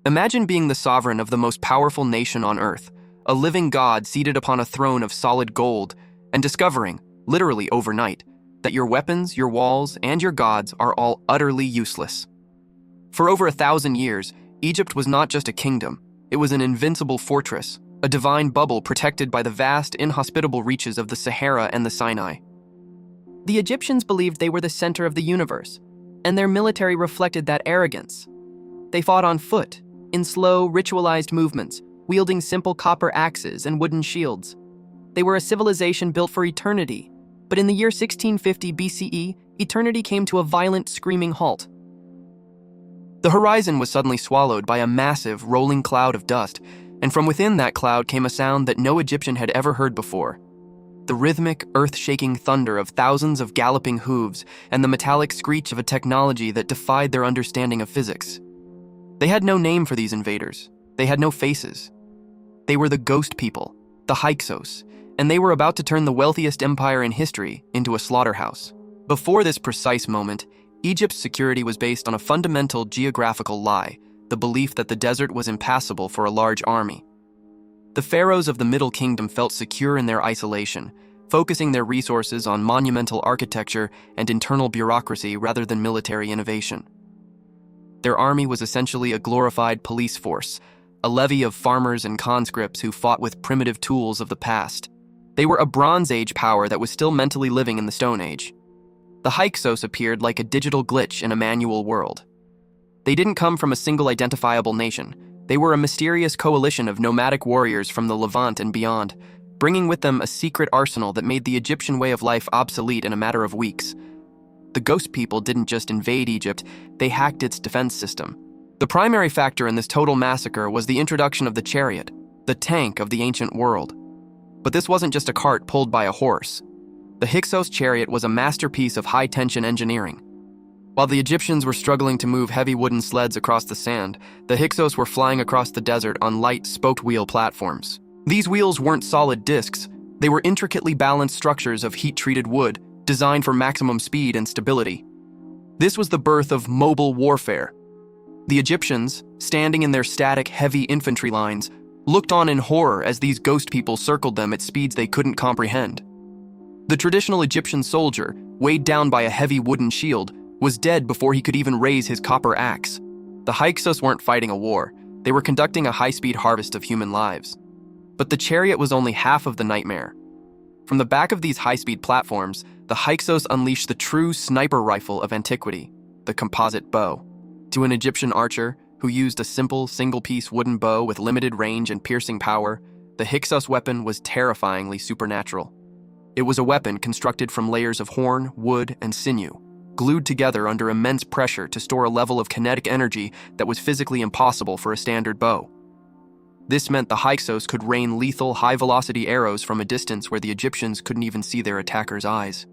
Imagine being the sovereign of the most powerful nation on earth, a living god seated upon a throne of solid gold, and discovering, literally overnight, that your weapons, your walls, and your gods are all utterly useless. For over 1,000 years, Egypt was not just a kingdom, it was an invincible fortress, a divine bubble protected by the vast, inhospitable reaches of the Sahara and the Sinai. The Egyptians believed they were the center of the universe, and their military reflected that arrogance. They fought on foot, in slow, ritualized movements, wielding simple copper axes and wooden shields. They were a civilization built for eternity, but in the year 1650 BCE, eternity came to a violent, screaming halt. The horizon was suddenly swallowed by a massive, rolling cloud of dust, and from within that cloud came a sound that no Egyptian had ever heard before. The rhythmic, earth-shaking thunder of thousands of galloping hooves and the metallic screech of a technology that defied their understanding of physics. They had no name for these invaders. They had no faces. They were the ghost people, the Hyksos, and they were about to turn the wealthiest empire in history into a slaughterhouse. Before this precise moment, Egypt's security was based on a fundamental geographical lie, the belief that the desert was impassable for a large army. The pharaohs of the Middle Kingdom felt secure in their isolation, focusing their resources on monumental architecture and internal bureaucracy rather than military innovation. Their army was essentially a glorified police force, a levy of farmers and conscripts who fought with primitive tools of the past. They were a Bronze Age power that was still mentally living in the Stone Age. The Hyksos appeared like a digital glitch in a manual world. They didn't come from a single identifiable nation. They were a mysterious coalition of nomadic warriors from the Levant and beyond, bringing with them a secret arsenal that made the Egyptian way of life obsolete in a matter of weeks. The ghost people didn't just invade Egypt, they hacked its defense system. The primary factor in this total massacre was the introduction of the chariot, the tank of the ancient world. But this wasn't just a cart pulled by a horse. The Hyksos chariot was a masterpiece of high-tension engineering. While the Egyptians were struggling to move heavy wooden sleds across the sand, the Hyksos were flying across the desert on light, spoked-wheel platforms. These wheels weren't solid discs. They were intricately balanced structures of heat-treated wood, designed for maximum speed and stability. This was the birth of mobile warfare. The Egyptians, standing in their static, heavy infantry lines, looked on in horror as these ghost people circled them at speeds they couldn't comprehend. The traditional Egyptian soldier, weighed down by a heavy wooden shield, was dead before he could even raise his copper axe. The Hyksos weren't fighting a war. They were conducting a high-speed harvest of human lives. But the chariot was only half of the nightmare. From the back of these high-speed platforms, the Hyksos unleashed the true sniper rifle of antiquity, the composite bow. To an Egyptian archer who used a simple, single-piece wooden bow with limited range and piercing power, the Hyksos weapon was terrifyingly supernatural. It was a weapon constructed from layers of horn, wood, and sinew, glued together under immense pressure to store a level of kinetic energy that was physically impossible for a standard bow. This meant the Hyksos could rain lethal, high-velocity arrows from a distance where the Egyptians couldn't even see their attackers' eyes.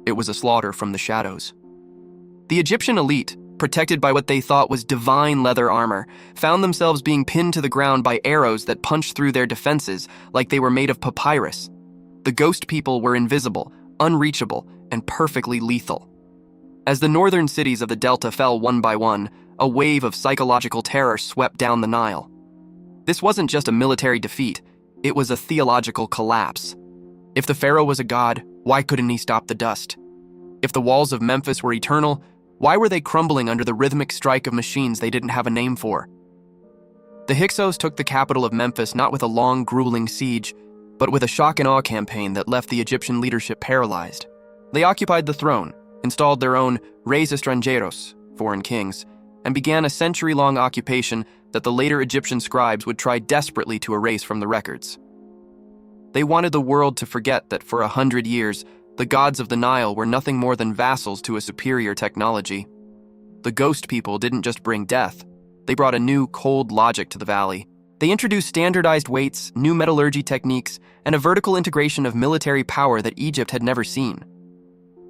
It was a slaughter from the shadows. The Egyptian elite, protected by what they thought was divine leather armor, found themselves being pinned to the ground by arrows that punched through their defenses like they were made of papyrus. The ghost people were invisible, unreachable, and perfectly lethal. As the northern cities of the Delta fell one by one, a wave of psychological terror swept down the Nile. This wasn't just a military defeat, it was a theological collapse. If the pharaoh was a god, why couldn't he stop the dust? If the walls of Memphis were eternal, why were they crumbling under the rhythmic strike of machines they didn't have a name for? The Hyksos took the capital of Memphis not with a long, grueling siege, but with a shock and awe campaign that left the Egyptian leadership paralyzed. They occupied the throne, installed their own reis extranjeros, foreign kings, and began a century-long occupation that the later Egyptian scribes would try desperately to erase from the records. They wanted the world to forget that for 100 years, the gods of the Nile were nothing more than vassals to a superior technology. The ghost people didn't just bring death, they brought a new, cold logic to the valley. They introduced standardized weights, new metallurgy techniques, and a vertical integration of military power that Egypt had never seen.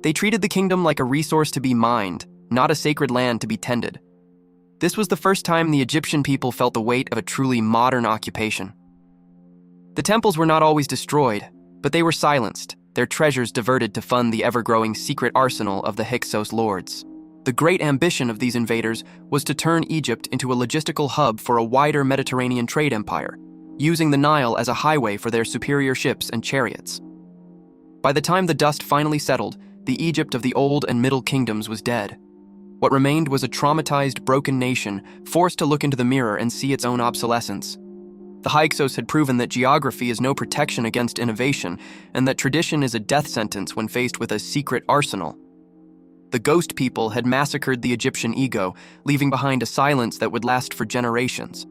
They treated the kingdom like a resource to be mined, not a sacred land to be tended. This was the first time the Egyptian people felt the weight of a truly modern occupation. The temples were not always destroyed, but they were silenced, their treasures diverted to fund the ever-growing secret arsenal of the Hyksos lords. The great ambition of these invaders was to turn Egypt into a logistical hub for a wider Mediterranean trade empire, using the Nile as a highway for their superior ships and chariots. By the time the dust finally settled, the Egypt of the Old and Middle Kingdoms was dead. What remained was a traumatized, broken nation, forced to look into the mirror and see its own obsolescence. The Hyksos had proven that geography is no protection against innovation, and that tradition is a death sentence when faced with a secret arsenal. The ghost people had massacred the Egyptian ego, leaving behind a silence that would last for generations.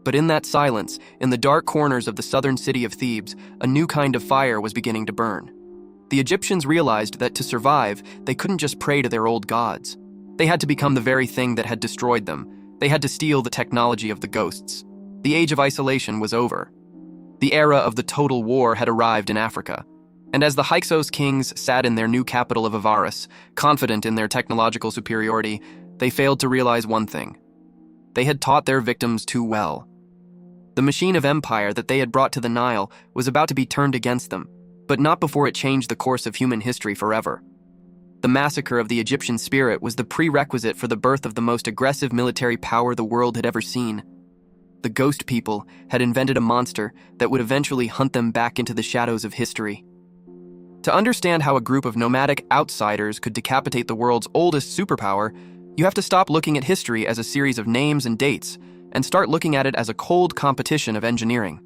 But in that silence, in the dark corners of the southern city of Thebes, a new kind of fire was beginning to burn. The Egyptians realized that to survive, they couldn't just pray to their old gods. They had to become the very thing that had destroyed them. They had to steal the technology of the ghosts. The age of isolation was over. The era of the total war had arrived in Africa. And as the Hyksos kings sat in their new capital of Avaris, confident in their technological superiority, they failed to realize one thing. They had taught their victims too well. The machine of empire that they had brought to the Nile was about to be turned against them, but not before it changed the course of human history forever. The massacre of the Egyptian spirit was the prerequisite for the birth of the most aggressive military power the world had ever seen. The ghost people had invented a monster that would eventually hunt them back into the shadows of history. To understand how a group of nomadic outsiders could decapitate the world's oldest superpower, you have to stop looking at history as a series of names and dates, and start looking at it as a cold competition of engineering.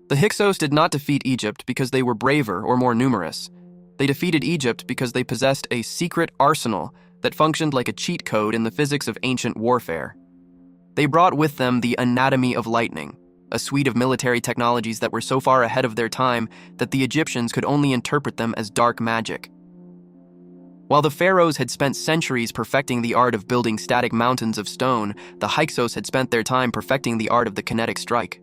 The Hyksos did not defeat Egypt because they were braver or more numerous. They defeated Egypt because they possessed a secret arsenal that functioned like a cheat code in the physics of ancient warfare. They brought with them the anatomy of lightning, a suite of military technologies that were so far ahead of their time that the Egyptians could only interpret them as dark magic. While the pharaohs had spent centuries perfecting the art of building static mountains of stone, the Hyksos had spent their time perfecting the art of the kinetic strike.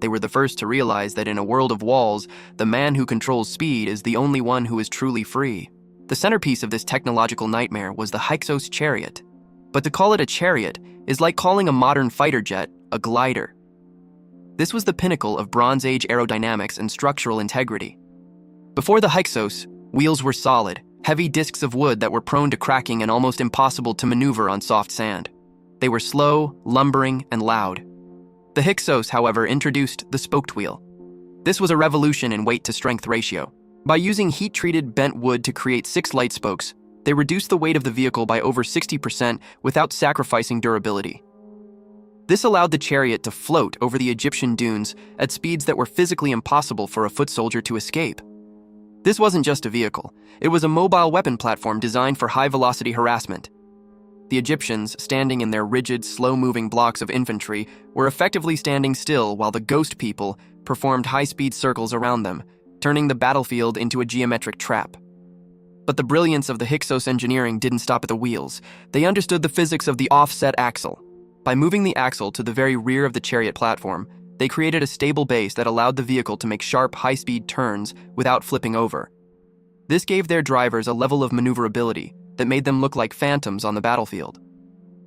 They were the first to realize that in a world of walls, the man who controls speed is the only one who is truly free. The centerpiece of this technological nightmare was the Hyksos chariot. But to call it a chariot is like calling a modern fighter jet a glider. This was the pinnacle of Bronze Age aerodynamics and structural integrity. Before the Hyksos, wheels were solid, heavy discs of wood that were prone to cracking and almost impossible to maneuver on soft sand. They were slow, lumbering, and loud. The Hyksos, however, introduced the spoked wheel. This was a revolution in weight-to-strength ratio. By using heat-treated bent wood to create 6 light spokes, they reduced the weight of the vehicle by over 60% without sacrificing durability. This allowed the chariot to float over the Egyptian dunes at speeds that were physically impossible for a foot soldier to escape. This wasn't just a vehicle. It was a mobile weapon platform designed for high-velocity harassment. The Egyptians, standing in their rigid, slow-moving blocks of infantry, were effectively standing still while the ghost people performed high-speed circles around them, turning the battlefield into a geometric trap. But the brilliance of the Hyksos engineering didn't stop at the wheels. They understood the physics of the offset axle. By moving the axle to the very rear of the chariot platform, they created a stable base that allowed the vehicle to make sharp, high-speed turns without flipping over. This gave their drivers a level of maneuverability that made them look like phantoms on the battlefield.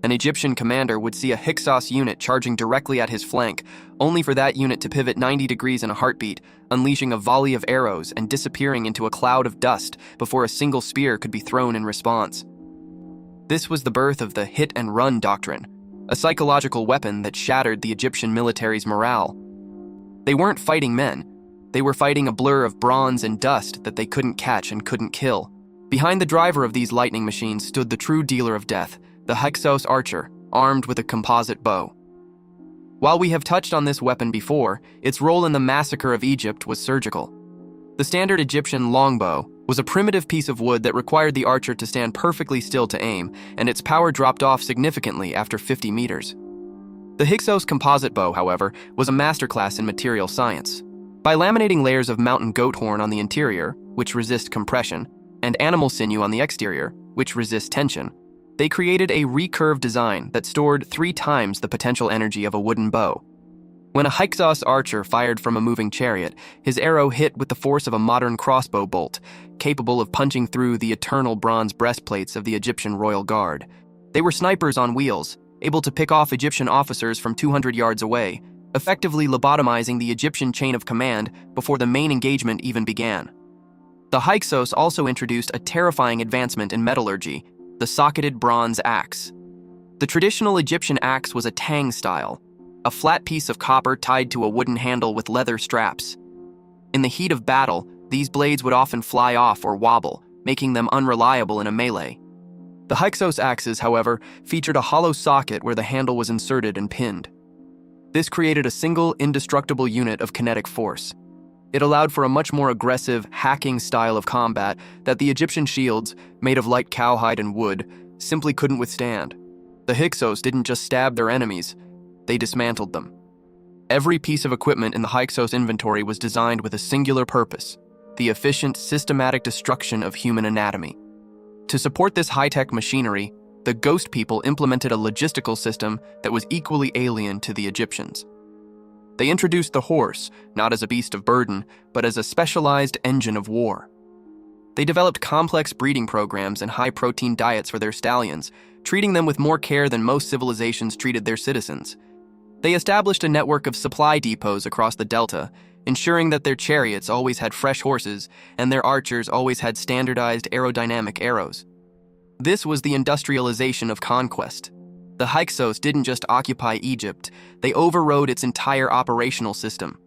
An Egyptian commander would see a Hyksos unit charging directly at his flank, only for that unit to pivot 90 degrees in a heartbeat, unleashing a volley of arrows and disappearing into a cloud of dust before a single spear could be thrown in response. This was the birth of the hit-and-run doctrine, a psychological weapon that shattered the Egyptian military's morale. They weren't fighting men. They were fighting a blur of bronze and dust that they couldn't catch and couldn't kill. Behind the driver of these lightning machines stood the true dealer of death, the Hyksos archer, armed with a composite bow. While we have touched on this weapon before, its role in the massacre of Egypt was surgical. The standard Egyptian longbow was a primitive piece of wood that required the archer to stand perfectly still to aim, and its power dropped off significantly after 50 meters. The Hyksos composite bow, however, was a masterclass in material science. By laminating layers of mountain goat horn on the interior, which resist compression, and animal sinew on the exterior, which resist tension, they created a recurve design that stored 3 times the potential energy of a wooden bow. When a Hyksos archer fired from a moving chariot, his arrow hit with the force of a modern crossbow bolt, capable of punching through the eternal bronze breastplates of the Egyptian royal guard. They were snipers on wheels, able to pick off Egyptian officers from 200 yards away, effectively lobotomizing the Egyptian chain of command before the main engagement even began. The Hyksos also introduced a terrifying advancement in metallurgy, the socketed bronze axe. The traditional Egyptian axe was a tang style, a flat piece of copper tied to a wooden handle with leather straps. In the heat of battle, these blades would often fly off or wobble, making them unreliable in a melee. The Hyksos axes, however, featured a hollow socket where the handle was inserted and pinned. This created a single, indestructible unit of kinetic force. It allowed for a much more aggressive, hacking style of combat that the Egyptian shields, made of light cowhide and wood, simply couldn't withstand. The Hyksos didn't just stab their enemies, they dismantled them. Every piece of equipment in the Hyksos inventory was designed with a singular purpose: the efficient, systematic destruction of human anatomy. To support this high-tech machinery, the Ghost People implemented a logistical system that was equally alien to the Egyptians. They introduced the horse, not as a beast of burden, but as a specialized engine of war. They developed complex breeding programs and high-protein diets for their stallions, treating them with more care than most civilizations treated their citizens. They established a network of supply depots across the delta, ensuring that their chariots always had fresh horses and their archers always had standardized aerodynamic arrows. This was the industrialization of conquest. The Hyksos didn't just occupy Egypt, they overrode its entire operational system.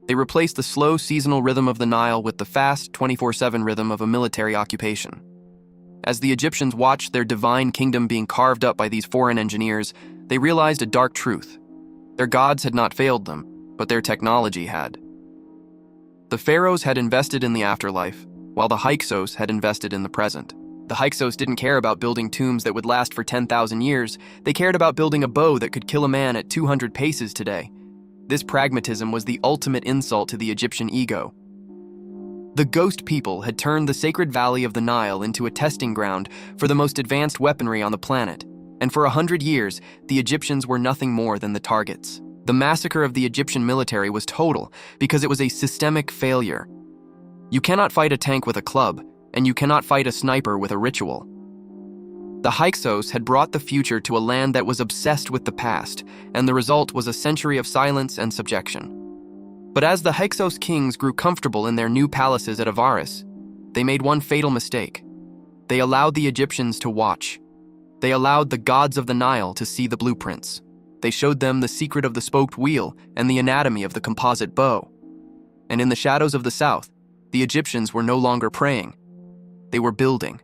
They replaced the slow seasonal rhythm of the Nile with the fast 24/7 rhythm of a military occupation. As the Egyptians watched their divine kingdom being carved up by these foreign engineers, they realized a dark truth. Their gods had not failed them, but their technology had. The pharaohs had invested in the afterlife, while the Hyksos had invested in the present. The Hyksos didn't care about building tombs that would last for 10,000 years, they cared about building a bow that could kill a man at 200 paces today. This pragmatism was the ultimate insult to the Egyptian ego. The Ghost People had turned the sacred valley of the Nile into a testing ground for the most advanced weaponry on the planet, and for 100 years, the Egyptians were nothing more than the targets. The massacre of the Egyptian military was total because it was a systemic failure. You cannot fight a tank with a club, and you cannot fight a sniper with a ritual. The Hyksos had brought the future to a land that was obsessed with the past, and the result was a century of silence and subjection. But as the Hyksos kings grew comfortable in their new palaces at Avaris, they made one fatal mistake. They allowed the Egyptians to watch. They allowed the gods of the Nile to see the blueprints. They showed them the secret of the spoked wheel and the anatomy of the composite bow. And in the shadows of the south, the Egyptians were no longer praying. They were building.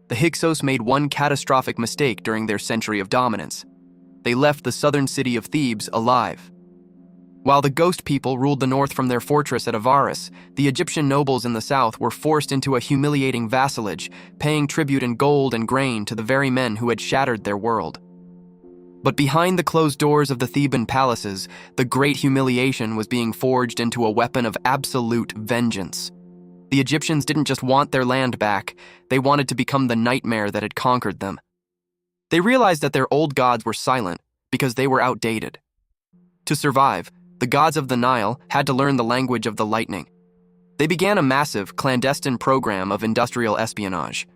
The Hyksos made one catastrophic mistake during their century of dominance. They left the southern city of Thebes alive. While the Ghost People ruled the north from their fortress at Avaris, the Egyptian nobles in the south were forced into a humiliating vassalage, paying tribute in gold and grain to the very men who had shattered their world. But behind the closed doors of the Theban palaces, the great humiliation was being forged into a weapon of absolute vengeance. The Egyptians didn't just want their land back, they wanted to become the nightmare that had conquered them. They realized that their old gods were silent because they were outdated. To survive, the gods of the Nile had to learn the language of the lightning. They began a massive, clandestine program of industrial espionage.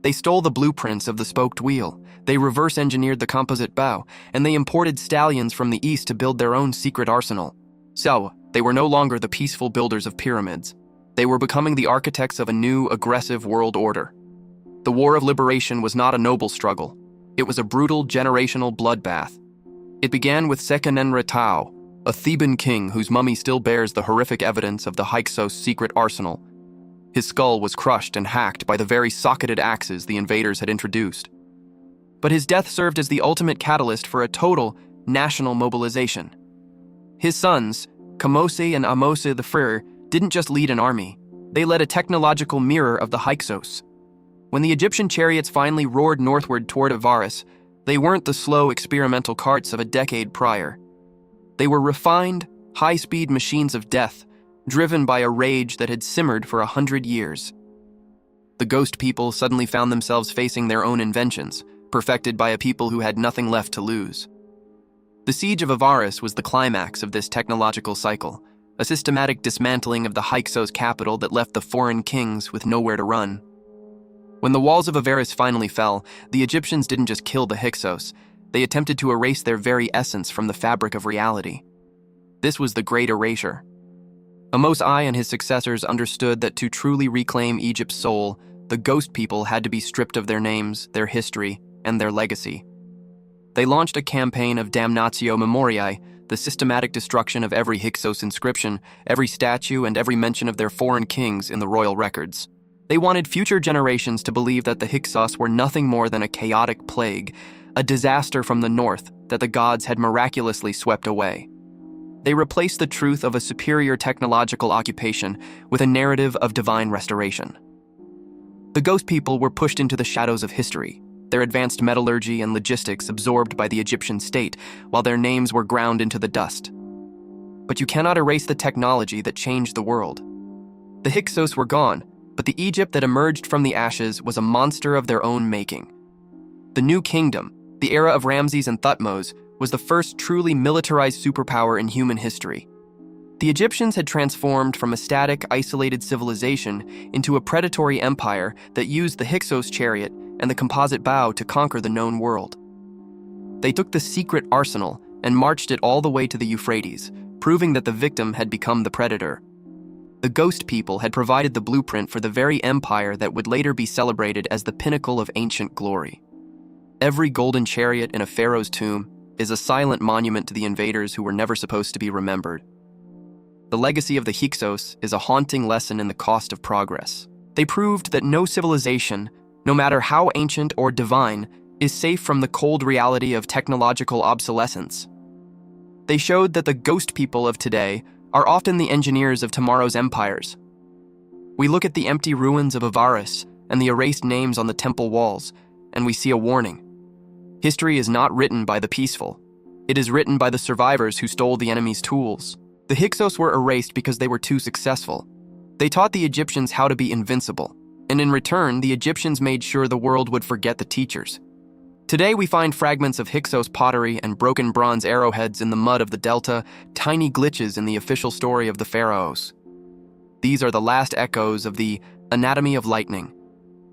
They stole the blueprints of the spoked wheel, they reverse-engineered the composite bow, and they imported stallions from the east to build their own secret arsenal. So, they were no longer the peaceful builders of pyramids. They were becoming the architects of a new, aggressive world order. The War of Liberation was not a noble struggle. It was a brutal, generational bloodbath. It began with Seqenenre-Tao, a Theban king whose mummy still bears the horrific evidence of the Hyksos' secret arsenal. His skull was crushed and hacked by the very socketed axes the invaders had introduced. But his death served as the ultimate catalyst for a total national mobilization. His sons, Kamose and Amose the Frere, didn't just lead an army, they led a technological mirror of the Hyksos. When the Egyptian chariots finally roared northward toward Avaris, they weren't the slow experimental carts of a decade prior. They were refined, high-speed machines of death, driven by a rage that had simmered for 100 years. The Ghost People suddenly found themselves facing their own inventions, perfected by a people who had nothing left to lose. The siege of Avaris was the climax of this technological cycle, a systematic dismantling of the Hyksos capital that left the foreign kings with nowhere to run. When the walls of Avaris finally fell, the Egyptians didn't just kill the Hyksos, they attempted to erase their very essence from the fabric of reality. This was the Great Erasure. Amos I and his successors understood that to truly reclaim Egypt's soul, The ghost people had to be stripped of their names, their history, and their legacy. They launched a campaign of damnatio memoriae, the systematic destruction of every Hyksos inscription, every statue, and every mention of their foreign kings in the royal records. They wanted future generations to believe that the Hyksos were nothing more than a chaotic plague, a disaster from the north that the gods had miraculously swept away. They replaced the truth of a superior technological occupation with a narrative of divine restoration. The ghost people were pushed into the shadows of history, their advanced metallurgy and logistics absorbed by the Egyptian state, while their names were ground into the dust. But you cannot erase the technology that changed the world. The Hyksos were gone, but the Egypt that emerged from the ashes was a monster of their own making. The New Kingdom, the era of Ramses and Thutmose, was the first truly militarized superpower in human history. The Egyptians had transformed from a static, isolated civilization into a predatory empire that used the Hyksos chariot and the composite bow to conquer the known world. They took the secret arsenal and marched it all the way to the Euphrates, proving that the victim had become the predator. The ghost people had provided the blueprint for the very empire that would later be celebrated as the pinnacle of ancient glory. Every golden chariot in a pharaoh's tomb is a silent monument to the invaders who were never supposed to be remembered. The legacy of the Hyksos is a haunting lesson in the cost of progress. They proved that no civilization, no matter how ancient or divine, is safe from the cold reality of technological obsolescence. They showed that the ghost people of today are often the engineers of tomorrow's empires. We look at the empty ruins of Avaris and the erased names on the temple walls, and we see a warning. History is not written by the peaceful. It is written by the survivors who stole the enemy's tools. The Hyksos were erased because they were too successful. They taught the Egyptians how to be invincible, and in return, the Egyptians made sure the world would forget the teachers. Today, we find fragments of Hyksos pottery and broken bronze arrowheads in the mud of the delta, tiny glitches in the official story of the pharaohs. These are the last echoes of the anatomy of lightning.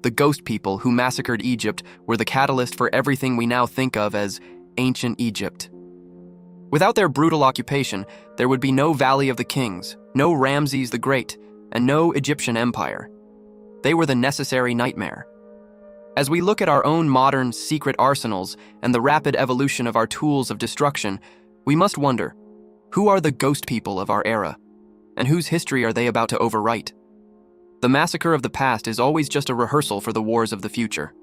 The ghost people who massacred Egypt were the catalyst for everything we now think of as ancient Egypt. Without their brutal occupation, there would be no Valley of the Kings, no Ramses the Great, and no Egyptian empire. They were the necessary nightmare. As we look at our own modern, secret arsenals and the rapid evolution of our tools of destruction, we must wonder, who are the ghost people of our era? And whose history are they about to overwrite? The massacre of the past is always just a rehearsal for the wars of the future.